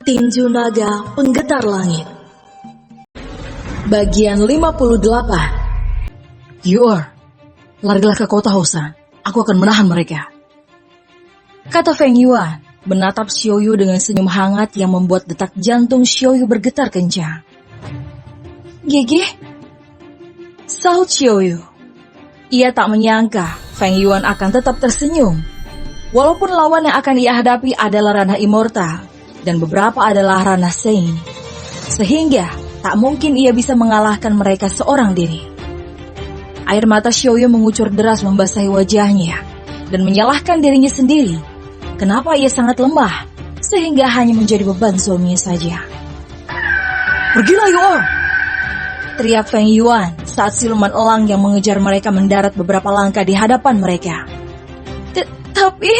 Tinju Naga Penggetar Langit. Bagian 58. Yor, larilah ke kota Hosan. Aku akan menahan mereka, kata Feng Yuan, menatap Xiaoyu dengan senyum hangat yang membuat detak jantung Xiaoyu bergetar kencang. Gigi, sahut Xiaoyu. Ia tak menyangka Feng Yuan akan tetap tersenyum. Walaupun lawan yang akan ia hadapi adalah ranah immortal dan beberapa adalah ranah Sein, sehingga tak mungkin ia bisa mengalahkan mereka seorang diri. Air mata Xiaoyu mengucur deras membasahi wajahnya dan menyalahkan dirinya sendiri. Kenapa ia sangat lemah sehingga hanya menjadi beban suaminya saja. Pergilah Yor, teriak Feng Yuan saat siluman elang yang mengejar mereka mendarat beberapa langkah di hadapan mereka. Tapi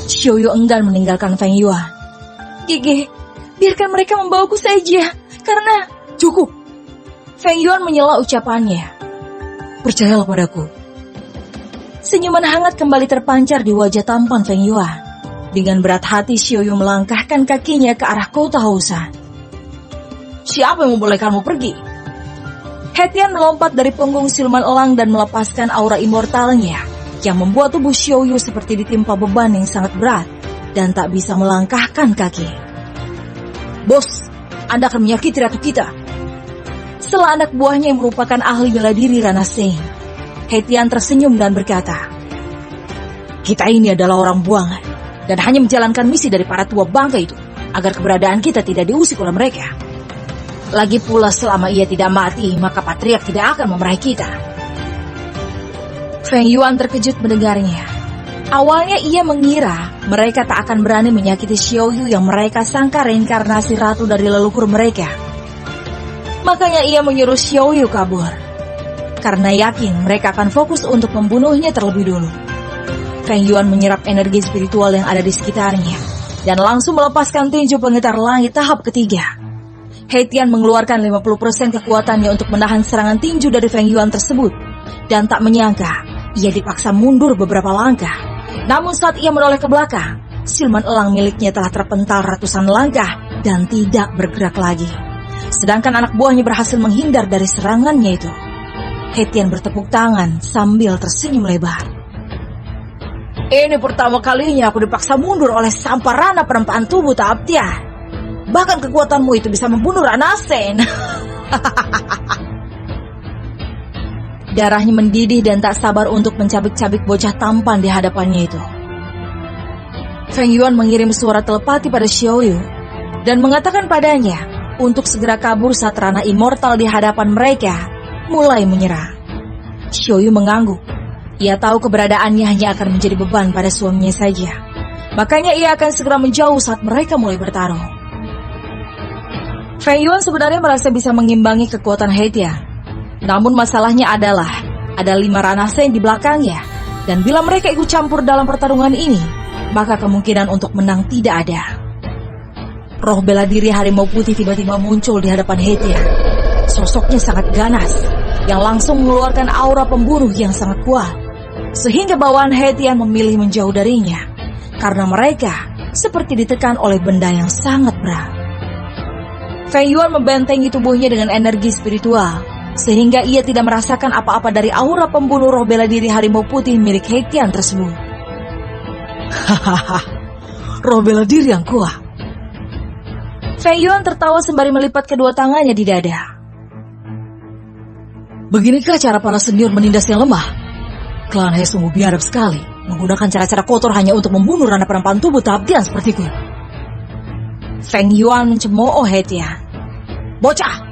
Xiaoyu enggan meninggalkan Feng Yuan. Gigi, biarkan mereka membawaku saja, karena... Cukup. Feng Yuan menyela ucapannya. Percayalah padaku. Senyuman hangat kembali terpancar di wajah tampan Feng Yuan. Dengan berat hati Xiaoyu melangkahkan kakinya ke arah kota Hosan. Siapa yang membolehkanmu pergi? Hetian melompat dari punggung siluman elang dan melepaskan aura immortalnya, yang membuat tubuh Xiaoyu seperti ditimpa beban yang sangat berat dan tak bisa melangkahkan kaki. Bos, Anda akan menyakiti ratu kita. Sela anak buahnya yang merupakan ahli bela diri ranah Sein. Hetian tersenyum dan berkata, kita ini adalah orang buangan dan hanya menjalankan misi dari para tua bangka itu agar keberadaan kita tidak diusik oleh mereka. Lagi pula selama ia tidak mati, maka patriark tidak akan memeraih kita. Feng Yuan terkejut mendengarnya. Awalnya ia mengira mereka tak akan berani menyakiti Xiaoyu yang mereka sangka reinkarnasi ratu dari leluhur mereka. Makanya ia menyuruh Xiaoyu kabur, karena yakin mereka akan fokus untuk membunuhnya terlebih dulu. Feng Yuan menyerap energi spiritual yang ada di sekitarnya dan langsung melepaskan tinju penggetar langit tahap ketiga. Hetian mengeluarkan 50% kekuatannya untuk menahan serangan tinju dari Feng Yuan tersebut, dan tak menyangka ia dipaksa mundur beberapa langkah. Namun saat ia menoleh ke belakang, siluman elang miliknya telah terpental ratusan langkah dan tidak bergerak lagi. Sedangkan anak buahnya berhasil menghindar dari serangannya itu. Hetian bertepuk tangan sambil tersenyum lebar. Ini pertama kalinya aku dipaksa mundur oleh sampah ranah perempaan tubuh tahap Tian. Bahkan kekuatanmu itu bisa membunuh ranah Sein. Darahnya mendidih dan tak sabar untuk mencabik-cabik bocah tampan di hadapannya itu. Feng Yuan mengirim suara telepati pada Xiaoyu dan mengatakan padanya untuk segera kabur saat ranah immortal di hadapan mereka mulai menyerah. Xiaoyu mengangguk. Ia tahu keberadaannya hanya akan menjadi beban pada suaminya saja. Makanya ia akan segera menjauh saat mereka mulai bertarung. Feng Yuan sebenarnya merasa bisa mengimbangi kekuatan Hetian. Namun masalahnya adalah ada 5 ranah Sein di belakangnya, dan bila mereka ikut campur dalam pertarungan ini, maka kemungkinan untuk menang tidak ada. Roh bela diri harimau putih tiba-tiba muncul di hadapan Hetian. Sosoknya sangat ganas, yang langsung mengeluarkan aura pembunuh yang sangat kuat, sehingga bawaan Hetian memilih menjauh darinya, karena mereka seperti ditekan oleh benda yang sangat berat. Feng Yuan membentengi tubuhnya dengan energi spiritual, sehingga ia tidak merasakan apa-apa dari aura pembunuh roh bela diri harimau putih milik Hetian tersebut. Hahaha, roh bela diri yang kuat. Feng Yuan tertawa sembari melipat kedua tangannya di dada. Beginikah cara para senior menindas yang lemah? Klan He sungguh biadab sekali, menggunakan cara-cara kotor hanya untuk membunuh ranah perempaan tubuh tahap Tian sepertiku. Feng Yuan mencemooh Hetian. Bocah!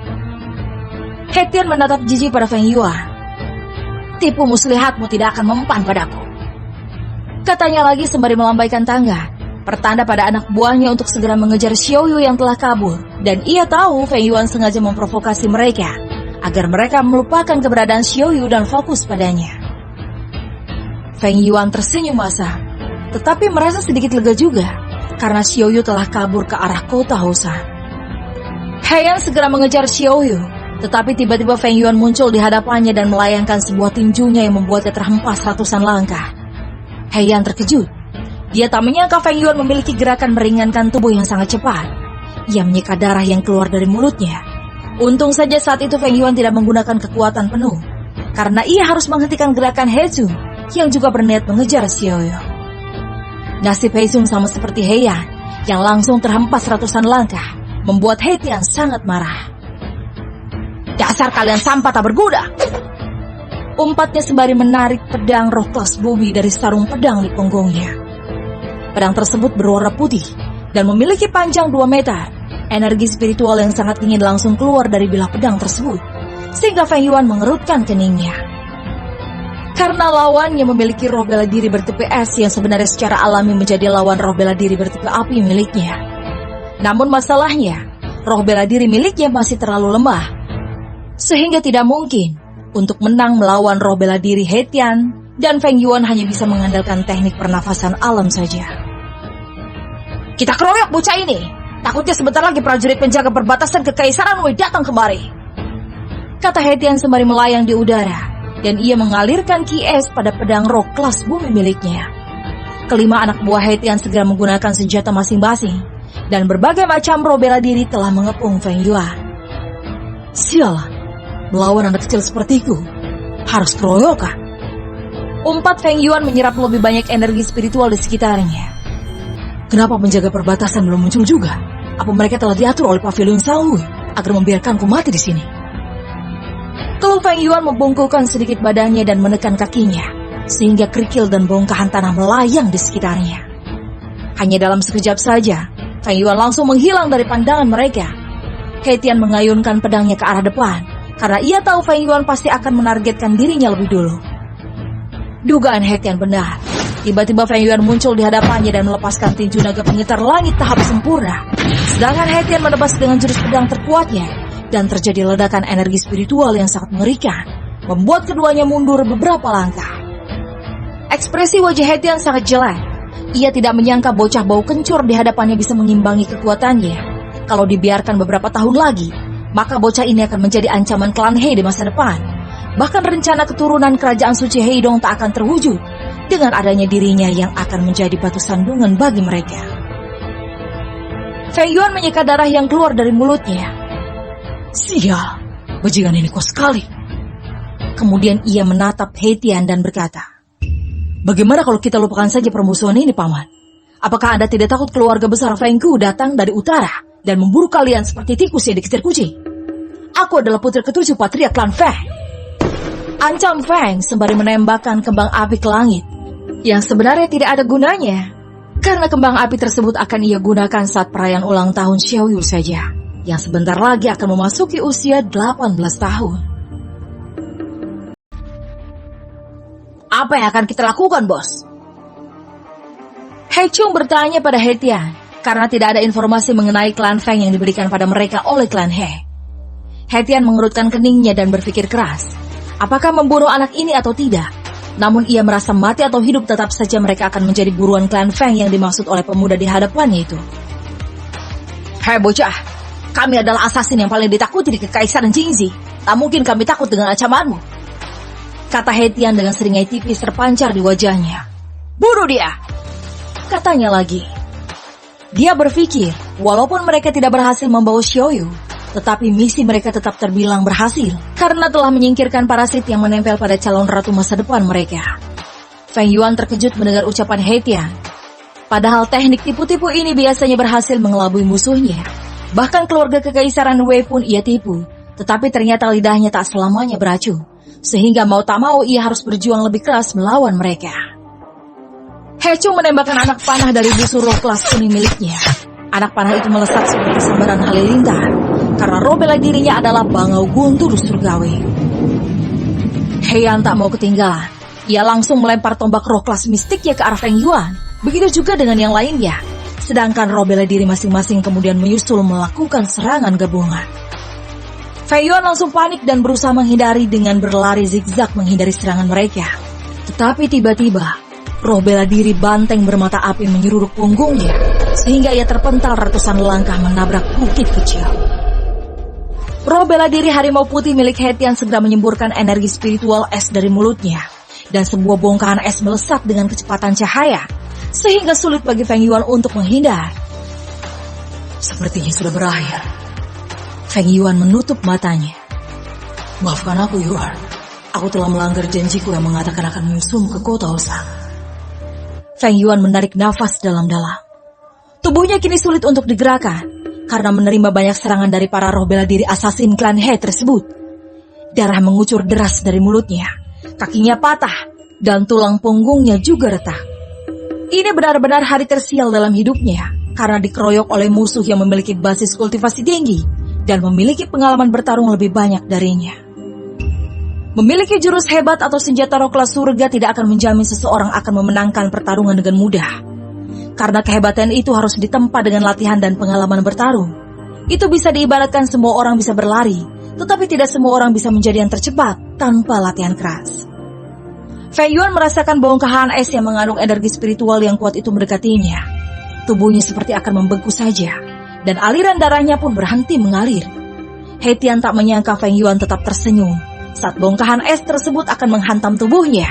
Hetian menatap jijik pada Feng Yuan. Tipu muslihatmu tidak akan mempan padaku, katanya lagi sembari melambaikan tangan, pertanda pada anak buahnya untuk segera mengejar Xiaoyu yang telah kabur. Dan ia tahu Feng Yuan sengaja memprovokasi mereka agar mereka melupakan keberadaan Xiaoyu dan fokus padanya. Feng Yuan tersenyum masam, tetapi merasa sedikit lega juga karena Xiaoyu telah kabur ke arah kota Hosan. Heian segera mengejar Xiaoyu, tetapi tiba-tiba Feng Yuan muncul di hadapannya dan melayangkan sebuah tinjunya yang membuatnya terhempas ratusan langkah. Heian terkejut. Dia tak menyangka Feng Yuan memiliki gerakan meringankan tubuh yang sangat cepat. Ia menyeka darah yang keluar dari mulutnya. Untung saja saat itu Feng Yuan tidak menggunakan kekuatan penuh, karena ia harus menghentikan gerakan Heizung yang juga berniat mengejar Xiaoyu. Nasib Heizung sama seperti Heian yang langsung terhempas ratusan langkah, membuat Heitian sangat marah. Dasar kalian sampah tak berguna! Umpatnya sembari menarik pedang roh kelas bumi dari sarung pedang di punggungnya. Pedang tersebut berwarna putih dan memiliki panjang 2 meter. Energi spiritual yang sangat dingin langsung keluar dari bilah pedang tersebut, sehingga Feng Yuan mengerutkan keningnya. Karena lawannya memiliki roh bela diri bertipe es yang sebenarnya secara alami menjadi lawan roh bela diri bertipe api miliknya. Namun masalahnya, roh bela diri miliknya masih terlalu lemah, sehingga tidak mungkin untuk menang melawan roh bela diri Heitian, dan Feng Yuan hanya bisa mengandalkan teknik pernafasan alam saja. Kita keroyok bocah ini. Takutnya sebentar lagi prajurit penjaga perbatasan Kekaisaran Wei datang kemari, kata Heitian sembari melayang di udara, dan ia mengalirkan ki es pada pedang roh kelas bumi miliknya. Kelima anak buah Heitian segera menggunakan senjata masing-masing, dan berbagai macam roh bela diri telah mengepung Feng Yuan. Sialan, melawan anak kecil sepertiku harus keroyokan. Umpat Feng Yuan menyerap lebih banyak energi spiritual di sekitarnya. Kenapa penjaga perbatasan belum muncul juga? Apa mereka telah diatur oleh Pavilion Shaohui agar membiarkanku mati di sini? Keluh Feng Yuan membungkukkan sedikit badannya dan menekan kakinya, sehingga kerikil dan bongkahan tanah melayang di sekitarnya. Hanya dalam sekejap saja, Feng Yuan langsung menghilang dari pandangan mereka. Heitian mengayunkan pedangnya ke arah depan, karena ia tahu Feng Yuan pasti akan menargetkan dirinya lebih dulu. Dugaan Heitian benar. Tiba-tiba Feng Yuan muncul di hadapannya dan melepaskan tinju naga pengitar langit tahap sempurna. Sedangkan Heitian menebas dengan jurus pedang terkuatnya, dan terjadi ledakan energi spiritual yang sangat mengerikan, membuat keduanya mundur beberapa langkah. Ekspresi wajah Heitian sangat jelek. Ia tidak menyangka bocah bau kencur di hadapannya bisa mengimbangi kekuatannya. Kalau dibiarkan beberapa tahun lagi, maka bocah ini akan menjadi ancaman klan He di masa depan. Bahkan rencana keturunan kerajaan suci Heidong tak akan terwujud dengan adanya dirinya yang akan menjadi batu sandungan bagi mereka. Feng Yuan menyeka darah yang keluar dari mulutnya. Sial, bajingan ini kuat sekali. Kemudian ia menatap Heitian dan berkata, bagaimana kalau kita lupakan saja permusuhan ini, Paman? Apakah Anda tidak takut keluarga besar Fengku datang dari utara dan memburu kalian seperti tikus yang dikejar kucing? Aku adalah putri ketujuh patria klan Feng. Ancam Feng sembari menembakkan kembang api ke langit, yang sebenarnya tidak ada gunanya, karena kembang api tersebut akan ia gunakan saat perayaan ulang tahun Xiaoyu saja, yang sebentar lagi akan memasuki usia 18 tahun. Apa yang akan kita lakukan, bos? Hei Chung bertanya pada Heitian, karena tidak ada informasi mengenai klan Feng yang diberikan pada mereka oleh klan He. Heitian mengerutkan keningnya dan berpikir keras, apakah membunuh anak ini atau tidak? Namun ia merasa mati atau hidup tetap saja mereka akan menjadi buruan klan Feng yang dimaksud oleh pemuda di hadapannya itu. Hei bocah, kami adalah asasin yang paling ditakuti di Kekaisaran Jingzi. Tak mungkin kami takut dengan ancamanmu, kata Heitian dengan seringai tipis terpancar di wajahnya. Bunuh dia, katanya lagi. Dia berpikir, walaupun mereka tidak berhasil membawa Xiaoyu, tetapi misi mereka tetap terbilang berhasil, karena telah menyingkirkan parasit yang menempel pada calon ratu masa depan mereka. Feng Yuan terkejut mendengar ucapan Heitian. Padahal teknik tipu-tipu ini biasanya berhasil mengelabui musuhnya. Bahkan keluarga Kekaisaran Wei pun ia tipu, tetapi ternyata lidahnya tak selamanya beracun, sehingga mau tak mau ia harus berjuang lebih keras melawan mereka. He Chung menembakkan anak panah dari busur roh kelas kuning miliknya. Anak panah itu melesat seperti sambaran halilintar, karena roh bela dirinya adalah bangau guntur surgawi. Heian tak mau ketinggalan. Ia langsung melempar tombak roh kelas mistiknya ke arah Feng Yuan. Begitu juga dengan yang lainnya. Sedangkan roh bela diri masing-masing kemudian menyusul melakukan serangan gabungan. Feng Yuan langsung panik dan berusaha menghindari dengan berlari zigzag menghindari serangan mereka. Tetapi tiba-tiba, roh bela diri banteng bermata api menyeruduk punggungnya, sehingga ia terpental ratusan langkah menabrak bukit kecil. Roh bela diri harimau putih milik Heitian segera menyemburkan energi spiritual es dari mulutnya, dan sebuah bongkahan es melesat dengan kecepatan cahaya, sehingga sulit bagi Feng Yuan untuk menghindar. Sepertinya sudah berakhir. Feng Yuan menutup matanya. Maafkan aku, Yuan. Aku telah melanggar janjiku yang mengatakan akan menyusun ke kota Osaka. Feng Yuan menarik nafas dalam-dalam. Tubuhnya kini sulit untuk digerakkan karena menerima banyak serangan dari para roh bela diri assassin klan He tersebut. Darah mengucur deras dari mulutnya, kakinya patah, dan tulang punggungnya juga retak. Ini benar-benar hari tersial dalam hidupnya karena dikeroyok oleh musuh yang memiliki basis kultivasi tinggi dan memiliki pengalaman bertarung lebih banyak darinya. Memiliki jurus hebat atau senjata roh kelas surga tidak akan menjamin seseorang akan memenangkan pertarungan dengan mudah. Karena kehebatan itu harus ditempa dengan latihan dan pengalaman bertarung. Itu bisa diibaratkan semua orang bisa berlari, tetapi tidak semua orang bisa menjadi yang tercepat tanpa latihan keras. Feng Yuan merasakan bongkahan es yang mengandung energi spiritual yang kuat itu mendekatinya. Tubuhnya seperti akan membeku saja, dan aliran darahnya pun berhenti mengalir. He Tian tak menyangka Feng Yuan tetap tersenyum saat bongkahan es tersebut akan menghantam tubuhnya,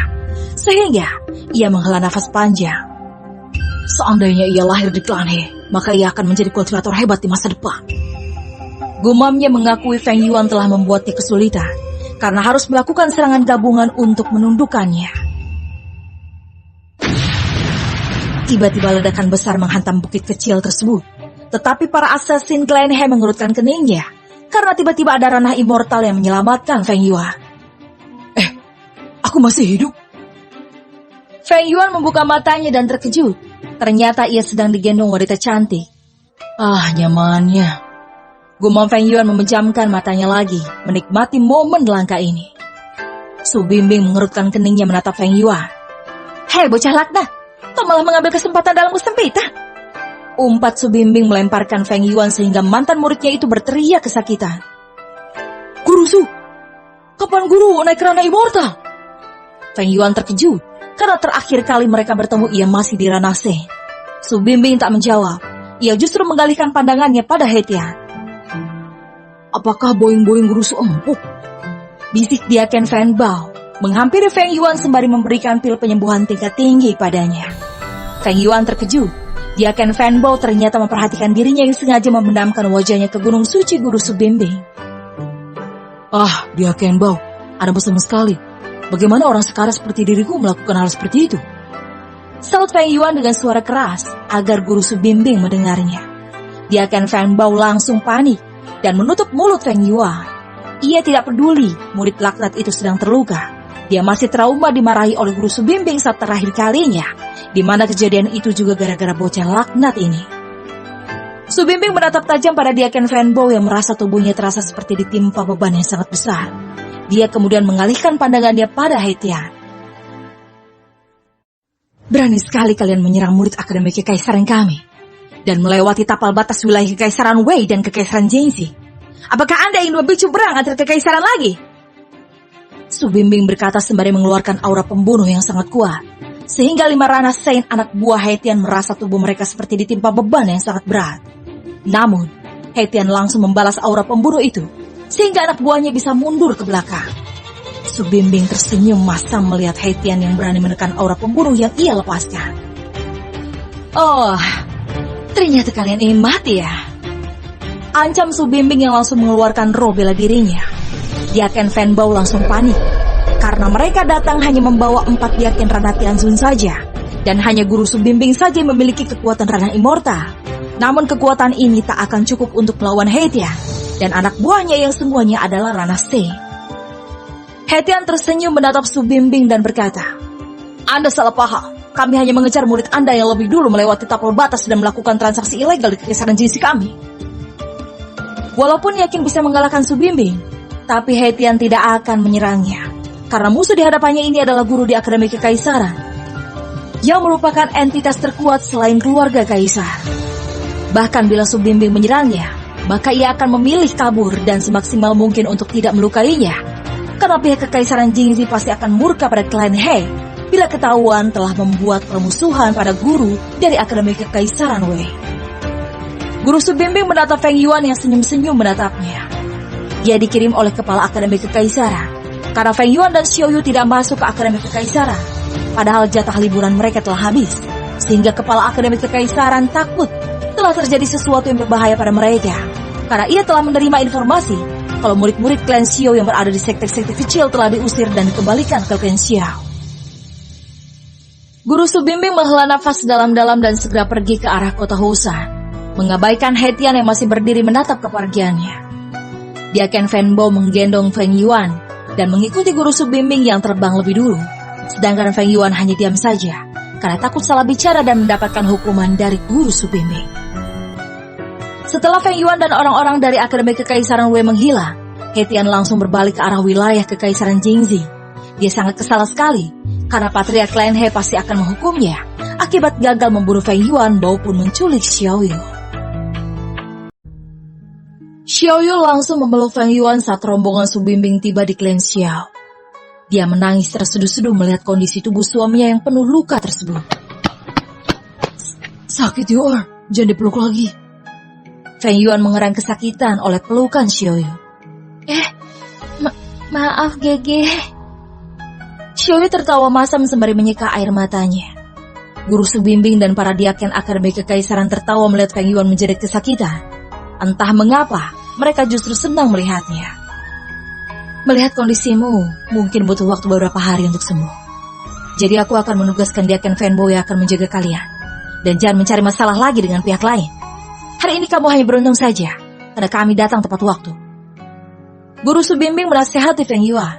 sehingga ia menghela nafas panjang. Seandainya ia lahir di klan He, maka ia akan menjadi kultivator hebat di masa depan. Gumamnya mengakui Feng Yuan telah membuatnya kesulitan, karena harus melakukan serangan gabungan untuk menundukkannya. Tiba-tiba ledakan besar menghantam bukit kecil tersebut, tetapi para assassin klan He mengerutkan keningnya, karena tiba-tiba ada ranah immortal yang menyelamatkan Feng Yuan. Aku masih hidup? Feng Yuan membuka matanya dan terkejut. Ternyata ia sedang digendong wanita cantik. Nyamannya. Gumam Feng Yuan memejamkan matanya lagi, menikmati momen langka ini. Su Bimbing mengerutkan keningnya menatap Feng Yuan. Hei bocah laknat, kau malah mengambil kesempatan dalam kesempitan. Umpat Su Bimbing melemparkan Feng Yuan sehingga mantan muridnya itu berteriak kesakitan. Guru Su, kapan guru naik ranah immortal? Feng Yuan terkejut, karena terakhir kali mereka bertemu ia masih di ranah C. Su Bimbing tak menjawab, ia justru mengalihkan pandangannya pada He Tian. Apakah boing-boing guru Su empuk? Bisik Diaken Fan Bao menghampiri Feng Yuan sembari memberikan pil penyembuhan tingkat tinggi padanya. Feng Yuan terkejut. Diaken Fan Bao ternyata memperhatikan dirinya yang sengaja memendamkan wajahnya ke gunung suci guru Su Bimbing. Diaken Bao, Anda bosan sekali. Bagaimana orang sekarang seperti diriku melakukan hal seperti itu? Saut Feng Yuan dengan suara keras agar guru Su Bimbing mendengarnya. Diaken Fan Bao langsung panik dan menutup mulut Feng Yuan. Ia tidak peduli murid laknat itu sedang terluka. Dia masih trauma dimarahi oleh guru Su Bimbing saat terakhir kalinya, di mana kejadian itu juga gara-gara bocah laknat ini. Su Bimbing menatap tajam pada Diaken Fan Bao yang merasa tubuhnya terasa seperti ditimpa beban yang sangat besar. Dia kemudian mengalihkan pandangannya pada He Tian. Berani sekali kalian menyerang murid akademi kekaisaran kami dan melewati tapal batas wilayah kekaisaran Wei dan kekaisaran Jingxi. Apakah Anda ingin memicu perang antar kekaisaran lagi? Su Bimbing berkata sembari mengeluarkan aura pembunuh yang sangat kuat, sehingga 5 ranah Saint anak buah He Tian merasa tubuh mereka seperti ditimpa beban yang sangat berat. Namun, He Tian langsung membalas aura pembunuh itu, sehingga anak buahnya bisa mundur ke belakang. Su Bimbing tersenyum masam melihat He Tian yang berani menekan aura pembunuh yang ia lepaskan. Ternyata kalian ingin mati ya? Ancam Su Bimbing yang langsung mengeluarkan roh bela dirinya. Diaken Fan Bao langsung panik, karena mereka datang hanya membawa 4 Diaken ranah Tianzun saja, dan hanya guru Su Bimbing saja yang memiliki kekuatan ranah immortal. Namun kekuatan ini tak akan cukup untuk melawan He Tian dan anak buahnya yang semuanya adalah ranah C. He Tian tersenyum menatap Su Bimbing dan berkata, Anda salah paham. Kami hanya mengejar murid Anda yang lebih dulu melewati tapal batas dan melakukan transaksi ilegal di kekaisaran Jingxi kami. Walaupun yakin bisa mengalahkan Su Bimbing, tapi He Tian tidak akan menyerangnya, karena musuh di hadapannya ini adalah guru di Akademi Kekaisaran, yang merupakan entitas terkuat selain keluarga kaisar. Bahkan bila Su Bimbing menyerangnya, maka ia akan memilih kabur dan semaksimal mungkin untuk tidak melukainya, karena pihak Kekaisaran Jingxi pasti akan murka pada klan He bila ketahuan telah membuat permusuhan pada guru dari Akademi Kekaisaran Wei. Guru Su Bimbing menatap Feng Yuan yang senyum-senyum menatapnya. Dia dikirim oleh kepala Akademi Kekaisaran, karena Feng Yuan dan Xiao Yu tidak masuk ke Akademi Kekaisaran, padahal jatah liburan mereka telah habis, sehingga kepala Akademi Kekaisaran takut telah terjadi sesuatu yang berbahaya pada mereka. Karena ia telah menerima informasi kalau murid-murid klan Xiao yang berada di sekte-sekte kecil telah diusir dan dikembalikan ke klan Xiao. Guru Subimbing menghela nafas dalam-dalam dan segera pergi ke arah kota Housan, mengabaikan Hetian yang masih berdiri menatap kepergiannya. Diaken Fanbo menggendong Feng Yuan dan mengikuti Guru Subimbing yang terbang lebih dulu, sedangkan Feng Yuan hanya diam saja karena takut salah bicara dan mendapatkan hukuman dari Guru Subimbing. Setelah Feng Yuan dan orang-orang dari Akademi Kekaisaran Wei menghilang, Hetian langsung berbalik ke arah wilayah Kekaisaran Jingzi. Dia sangat kesal sekali karena Patriark Klan He pasti akan menghukumnya akibat gagal membunuh Feng Yuan maupun menculik Xiaoyu. Xiaoyu langsung memeluk Feng Yuan saat rombongan Subimbing tiba di klan Xiao. Dia menangis terseduh-seduh melihat kondisi tubuh suaminya yang penuh luka tersebut. Sakit Yuan, jangan dipeluk lagi. Feng Yuan mengerang kesakitan oleh pelukan Xiaoyu. Maaf Gege. Xiaoyu tertawa masam sembari menyeka air matanya. Guru Subimbing dan para diaken Akademi Kekaisaran tertawa melihat Feng Yuan menjerit kesakitan. Entah mengapa, mereka justru senang melihatnya. Melihat kondisimu, mungkin butuh waktu beberapa hari untuk sembuh. Jadi aku akan menugaskan Diaken Fanbo yang akan menjaga kalian. Dan jangan mencari masalah lagi dengan pihak lain. Hari ini kamu hanya beruntung saja, karena kami datang tepat waktu. Guru Subimbing menasihati Feng Yuan.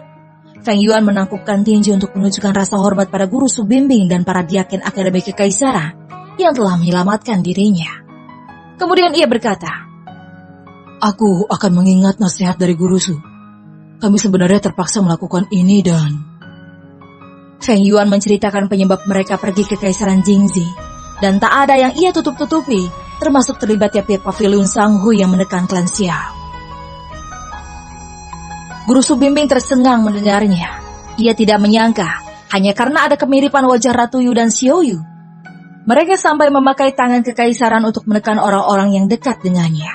Feng Yuan menangkupkan tinju untuk menunjukkan rasa hormat pada Guru Subimbing dan para Diaken Akademi Kekaisaran yang telah menyelamatkan dirinya. Kemudian ia berkata, "Aku akan mengingat nasihat dari Guru Su. Kami sebenarnya terpaksa melakukan ini dan..." Feng Yuan menceritakan penyebab mereka pergi ke Kekaisaran Jingzi, dan tak ada yang ia tutup-tutupi, termasuk terlibatnya pihak pavilion Sanghui yang menekan klan Xiao. Guru Subimbing tersengang mendengarnya. Ia tidak menyangka, hanya karena ada kemiripan wajah Ratu Yu dan Xiaoyu, mereka sampai memakai tangan kekaisaran untuk menekan orang-orang yang dekat dengannya.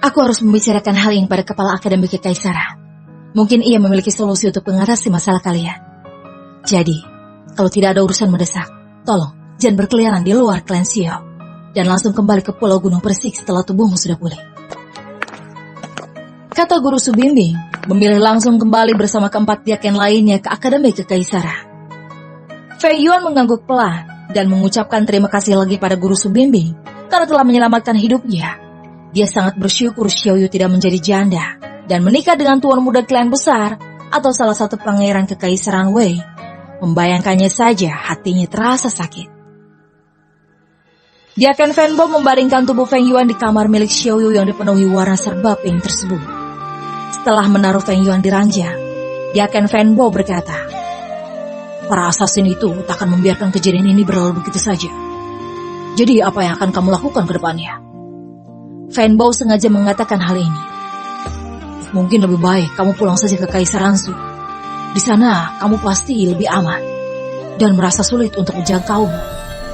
Aku harus membicarakan hal ini pada kepala Akademi Kekaisaran. Mungkin ia memiliki solusi untuk mengatasi masalah kalian. Jadi, kalau tidak ada urusan mendesak, tolong jangan berkeliaran di luar klan Xiao dan langsung kembali ke Pulau Gunung Persik setelah tubuhmu sudah pulih. Kata Guru Subimbing, memilih langsung kembali bersama keempat diaken lainnya ke Akademi Kekaisaran. Feng Yuan mengangguk pelan dan mengucapkan terima kasih lagi pada Guru Subimbing karena telah menyelamatkan hidupnya. Dia sangat bersyukur Xiaoyu tidak menjadi janda dan menikah dengan tuan muda klan besar atau salah satu pangeran Kekaisaran Wei. Membayangkannya saja hatinya terasa sakit. Diaken Fanbo membaringkan tubuh Feng Yuan di kamar milik Xiaoyu yang dipenuhi warna serba pink tersebut. Setelah menaruh Feng Yuan di ranjang, Diaken Fanbo berkata, "Para asasin itu tak akan membiarkan kejadian ini berlalu begitu saja. Jadi apa yang akan kamu lakukan ke depannya?" Fanbo sengaja mengatakan hal ini. "Mungkin lebih baik kamu pulang saja ke Kekaisaran Su. Di sana kamu pasti lebih aman dan merasa sulit untuk menjangkau,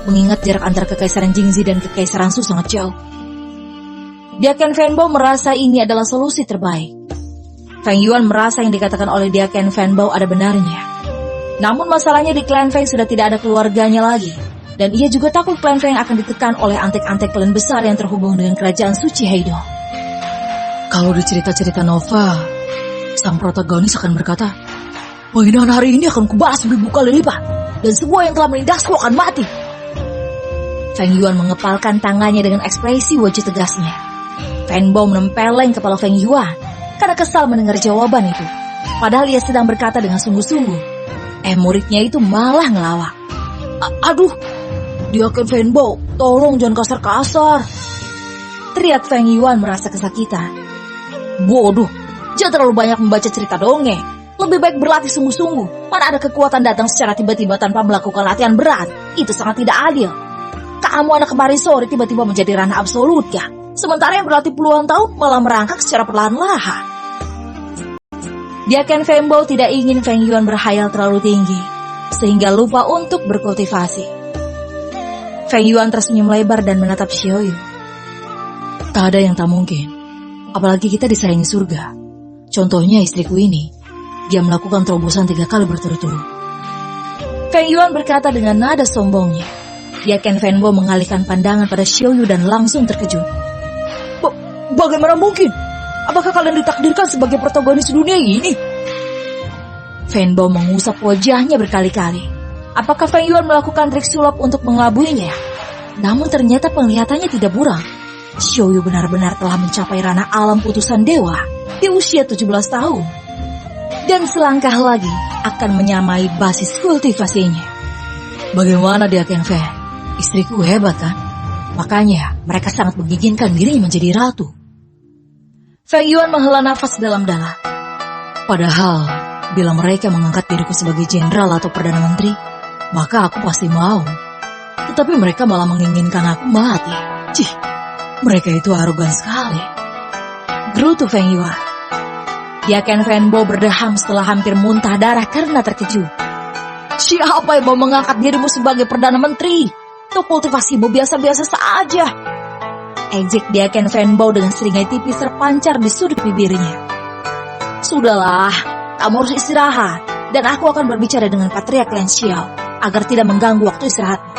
mengingat jarak antara Kekaisaran Jingzi dan Kekaisaran Su sangat jauh." Diaken Fanbo merasa ini adalah solusi terbaik. Feng Yuan merasa yang dikatakan oleh Diaken Fanbo ada benarnya. Namun masalahnya di klan Feng sudah tidak ada keluarganya lagi. Dan ia juga takut klan Feng akan ditekan oleh antek-antek klan besar yang terhubung dengan kerajaan suci Heido. Kalau di cerita-cerita Nova, sang protagonis akan berkata, "Mainan hari ini akan kubalas 1000 kali lipat, dan semua yang telah menindasku akan mati." Feng Yuan mengepalkan tangannya dengan ekspresi wajah tegasnya. Fanbo menempeleng kepala Feng Yuan karena kesal mendengar jawaban itu. Padahal ia sedang berkata dengan sungguh-sungguh. Muridnya itu malah ngelawak. "Aduh, Diaken Fanbo, tolong jangan kasar-kasar," teriak Feng Yuan merasa kesakitan. "Bodoh, jangan terlalu banyak membaca cerita dongeng. Lebih baik berlatih sungguh-sungguh. Mana ada kekuatan datang secara tiba-tiba tanpa melakukan latihan berat. Itu sangat tidak adil. Kamu anak kemari sore tiba-tiba menjadi ranah absolut ya. Sementara yang berlatih puluhan tahun malah merangkak secara perlahan-lahan." Diaken Fanbo tidak ingin Feng Yuan berhayal terlalu tinggi, sehingga lupa untuk berkultivasi. Feng Yuan tersenyum lebar dan menatap Xiaoyu. "Tak ada yang tak mungkin. Apalagi kita disayangi surga. Contohnya istriku ini. Dia melakukan terobosan 3 kali berturut-turut." Feng Yuan berkata dengan nada sombongnya. Diaken Fanbo mengalihkan pandangan pada Xiaoyu dan langsung terkejut. Bagaimana mungkin? Apakah kalian ditakdirkan sebagai protagonis dunia ini? Fanbo mengusap wajahnya berkali-kali. Apakah Feng Yuan melakukan trik sulap untuk mengelabuinya? Namun ternyata penglihatannya tidak buram. Xiaoyu benar-benar telah mencapai ranah alam putusan dewa di usia 17 tahun. Dan selangkah lagi akan menyamai basis kultivasinya. Bagaimana Diaken Fan? Istriku hebat kan? Makanya mereka sangat menginginkan dirinya menjadi ratu. Feng Yuan menghela nafas dalam-dalam. Padahal, bila mereka mengangkat diriku sebagai jenderal atau perdana menteri, maka aku pasti mau. Tetapi mereka malah menginginkan aku mati. Cih, mereka itu arogan sekali. Gerutu Feng Yuan. Diaken Fanbo berdeham setelah hampir muntah darah karena terkejut. Siapa yang mau mengangkat dirimu sebagai perdana menteri? Itu kultivasimu biasa-biasa saja. Ejek Diaken Fanbo dengan seringai tipis terpancar di sudut bibirnya. Sudahlah, kamu harus istirahat. Dan aku akan berbicara dengan Patriark Lin Xiao agar tidak mengganggu waktu istirahatmu.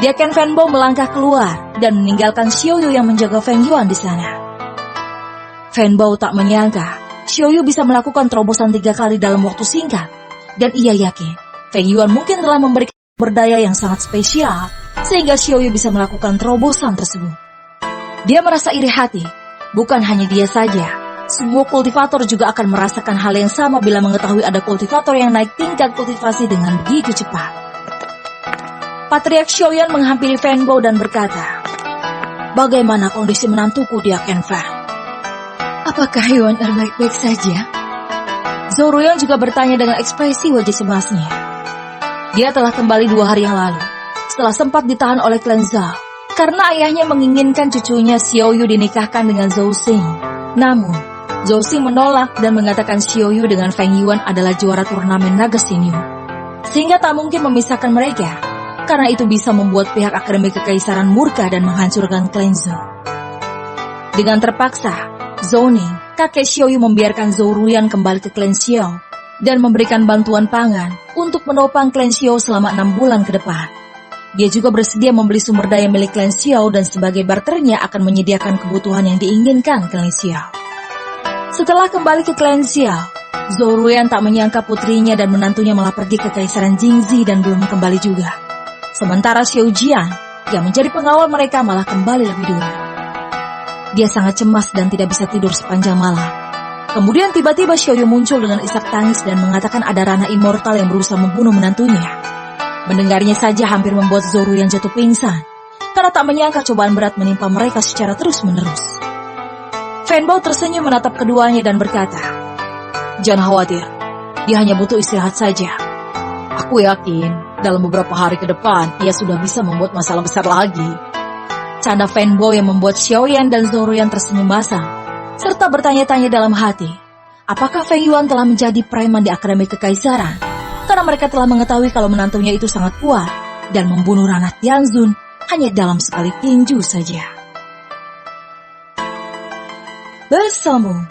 Diaken Fanbo melangkah keluar dan meninggalkan Xiaoyu yang menjaga Feng Yuan di sana. Fanbo tak menyangka Xiaoyu bisa melakukan terobosan 3 kali dalam waktu singkat. Dan ia yakin Feng Yuan mungkin telah memberikan berdaya yang sangat spesial sehingga Xiaoyu bisa melakukan terobosan tersebut. Dia merasa iri hati. Bukan hanya dia saja, semua kultivator juga akan merasakan hal yang sama bila mengetahui ada kultivator yang naik tingkat kultivasi dengan begitu cepat. Patriark Xiaoyan menghampiri Fanbo dan berkata, bagaimana kondisi menantuku Diaken Fan? Apakah Yuan baik-baik saja? Zhou Ruyan juga bertanya dengan ekspresi wajah cemasnya. Dia telah kembali 2 hari yang lalu, setelah sempat ditahan oleh klan Zhao, karena ayahnya menginginkan cucunya Xiaoyu dinikahkan dengan Zhou Xing. Namun, Zhou Xing menolak dan mengatakan Xiaoyu dengan Feng Yuan adalah juara turnamen naga senior, sehingga tak mungkin memisahkan mereka, karena itu bisa membuat pihak Akademi Kekaisaran murka dan menghancurkan klan Zhou. Dengan terpaksa, Zhou Ning, kakek Xiaoyu membiarkan Zhou Ruyan kembali ke klan Xiao dan memberikan bantuan pangan untuk menopang klan Xiao selama 6 bulan ke depan. Dia juga bersedia membeli sumber daya milik klan Xiao dan sebagai barternya akan menyediakan kebutuhan yang diinginkan klan Xiao. Setelah kembali ke klan Xiao, Zhou Ruyan tak menyangka putrinya dan menantunya malah pergi ke Kaisaran Jingzi dan belum kembali juga. Sementara Xiao Jian, yang menjadi pengawal mereka malah kembali lebih dulu. Dia sangat cemas dan tidak bisa tidur sepanjang malam. Kemudian tiba-tiba Xiaoyu muncul dengan isak tangis dan mengatakan ada ranah immortal yang berusaha membunuh menantunya. Mendengarnya saja hampir membuat Zhou Ruyan jatuh pingsan, karena tak menyangka cobaan berat menimpa mereka secara terus-menerus. Fanbo tersenyum menatap keduanya dan berkata, jangan khawatir, dia hanya butuh istirahat saja. Aku yakin dalam beberapa hari ke depan ia sudah bisa membuat masalah besar lagi. Canda Fanbo yang membuat Xiaoyan dan Zhou Ruyan tersenyum masam, serta bertanya-tanya dalam hati, apakah Feng Yuan telah menjadi preman di Akademi Kekaisaran? Karena mereka telah mengetahui kalau menantunya itu sangat kuat dan membunuh ranah Tianzun hanya dalam sekali tinju saja. Bersambung.